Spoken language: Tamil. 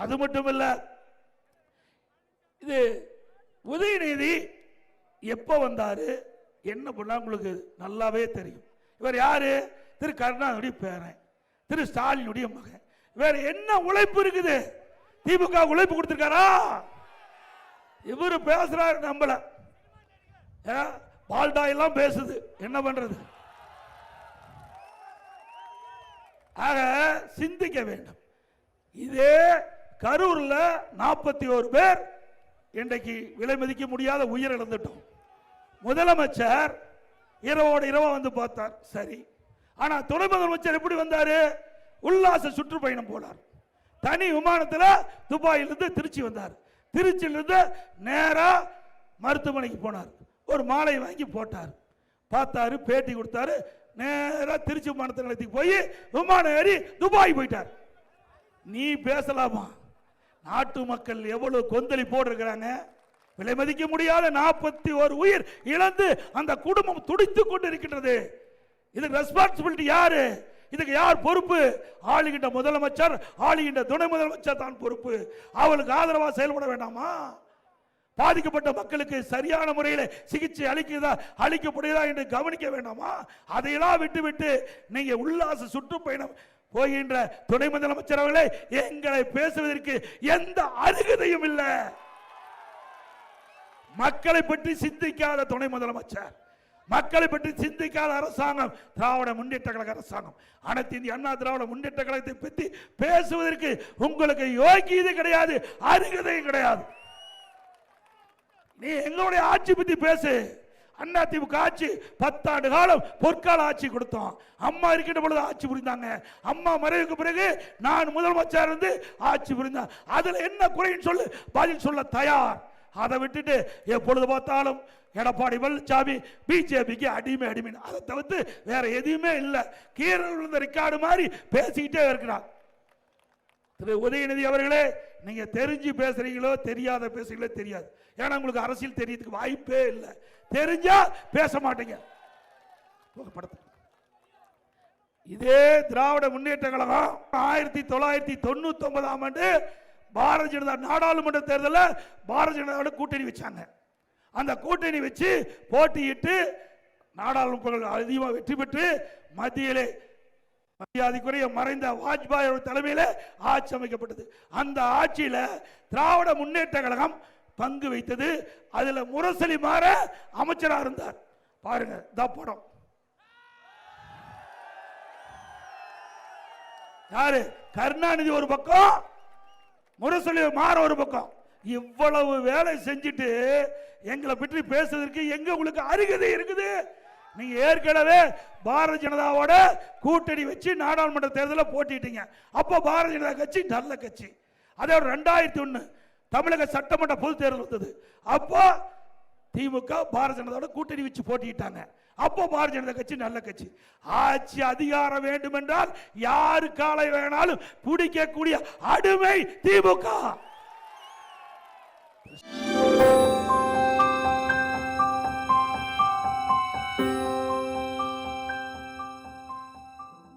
அது மட்டும் இல்ல, இது உதயநிதி எப்ப வந்தாரு என்ன பண்ணா உங்களுக்கு நல்லாவே தெரியும். இவர் யாரு? திரு கருணாநிதி பேரன், திரு ஸ்டாலினுடைய மகன். வேற என்ன உழைப்பு இருக்குது? திமுக உழைப்பு கொடுத்திருக்காரா? இவரு பேசுறாரு, நம்பல. பால்டா எல்லாம் பேசுது, என்ன பண்றது? ஆக சிந்திக்க வேண்டும். இதே கரூர்ல 41 பேர் இன்றைக்கு விலை மதிக்க முடியாத உயிர் இழந்துட்டோம். முதலமைச்சர் இரவோடு இரவா வந்து பார்த்தார், சரி. ஆனா துணை முதலமைச்சர் எப்படி வந்தாரு? உல்லாச சுற்றுப்பயணம் போனார். தனி விமானத்தில் துபாயிலிருந்து திருச்சி வந்தார். திருச்சியிலிருந்து நேரா மருத்துவமனைக்கு போனார். ஒரு மாலை வாங்கி போட்டார், பார்த்தாரு, பேட்டி கொடுத்தாரு. நேரா திருச்சி விமானத்தை நிலையத்துக்கு போய் விமானம் ஏறி துபாய் போயிட்டார். நீ பேசலாமா? நாட்டு மக்கள் எவ்வளவு கொந்தளி போட்டிருக்கிறாங்க. விலை மதிக்க முடியாத 41 உயிர் இழந்து அந்த குடும்பம் துடித்துக் கொண்டு இருக்கின்றது. இது ரெஸ்பான்சிபிலிட்டி யாரு? இதுக்கு யார் பொறுப்பு? ஆளுகின்ற முதலமைச்சர், ஆளுகின்ற துணை முதலமைச்சர் தான் பொறுப்பு. அவளுக்கு ஆதரவா செயல்பட வேண்டாமா? பாதிக்கப்பட்ட மக்களுக்கு சரியான முறையில் சிகிச்சை அளிக்கப்படுகிறதா என்று கவனிக்க வேண்டாமா? அதையெல்லாம் விட்டு நீங்க உல்லாச சுற்றுப்பயணம் போகின்ற துணை முதலமைச்சர் அவர்களே, எங்களை பேசுவதற்கு எந்த அருகதையும் இல்லை. மக்களை பற்றி சிந்திக்காத துணை முதலமைச்சர், மக்களை பற்றி சிந்திக்காத அரசாங்கம் திராவிட முன்னேற்ற கழக அரசாங்கம். அனைத்து இந்திய அண்ணா திராவிட முன்னேற்ற கழகத்தை பற்றி பேசுவதற்கு உங்களுக்கு யோகியதை கிடையாது, அருகதையும் கிடையாது. நீ எங்களுடைய ஆட்சி பத்தி பேசு. அண்ணா திமுக ஆட்சி 10 ஆண்டு காலம் பொற்கால ஆட்சி கொடுத்தோம். அம்மா இருக்கின்ற பொழுது ஆட்சி புரிந்தாங்க. அம்மா மறைவுக்கு பிறகு நான் முதலமைச்சர் இருந்து ஆட்சி புரிந்தேன். அதுல என்ன குறைன்னு சொல்லு, பதில் சொல்ல தயார். அதை விட்டுட்டு எப்பொழுது பார்த்தாலும் எடப்பாடி பழனிசாமி பிஜேபிக்கு அடிமை அடிமை, அதை தவிர்த்து வேற எதுவுமே இல்லை. கீழே விழுந்த ரெக்கார்டு மாதிரி பேசிக்கிட்டே இருக்கிறார். திரு உதயநிதி அவர்களே, நீங்க தெரிஞ்சு பேசுறீங்களோ தெரியாத பேசுறீங்களோ தெரியாது. ஏன்னா உங்களுக்கு அரசியல் தெரியறதுக்கு வாய்ப்பே இல்லை. தெரிஞ்சா பேச மாட்டீங்க. இதே திராவிட முன்னேற்ற கழகம் 1999 ஆண்டு பாரதிய ஜனதா நாடாளுமன்ற தேர்தலில் பாரதிய ஜனதாவோட கூட்டணி வச்சாங்க. அந்த கூட்டணி வச்சு போட்டியிட்டு நாடாளுமன்ற அதிகமாக வெற்றி பெற்று மத்தியிலே மரியாதைக்குரிய மறைந்த வாஜ்பாய் தலைமையில ஆட்சி அமைக்கப்பட்டது. அந்த ஆட்சியில திராவிட முன்னேற்ற கழகம் பங்கு வைத்தது. அதுல முரசொலி மாற அமைச்சராக இருந்தார். பாருங்க, படம் யாரு? கருணாநிதி ஒரு பக்கம், முரசொலி மாற ஒரு பக்கம். இவ்வளவு வேலை செஞ்சுட்டு எங்களை பற்றி பேசுவதற்கு எங்க உங்களுக்கு அருகதை இருக்குது? நீங்க ஏற்கனவே பாரதிய ஜனதாவோட கூட்டணி வச்சு நாடாளுமன்ற தேர்தலில் போட்டிட்டீங்க. அப்போ பாரதிய ஜனதா கட்சி நல்ல கட்சி. அதே 2001 தமிழக சட்டமன்ற பொது தேர்தல் வந்தது. அப்போ திமுக பாரதிய ஜனதாவோட கூட்டணி வச்சு போட்டிட்டாங்க. அப்போ பாரதிய ஜனதா கட்சி நல்ல கட்சி. ஆட்சி அதிகாரம் வேண்டும் என்றால் யாரு காலை வேணாலும் பிடிக்கக்கூடிய அடிமை திமுக.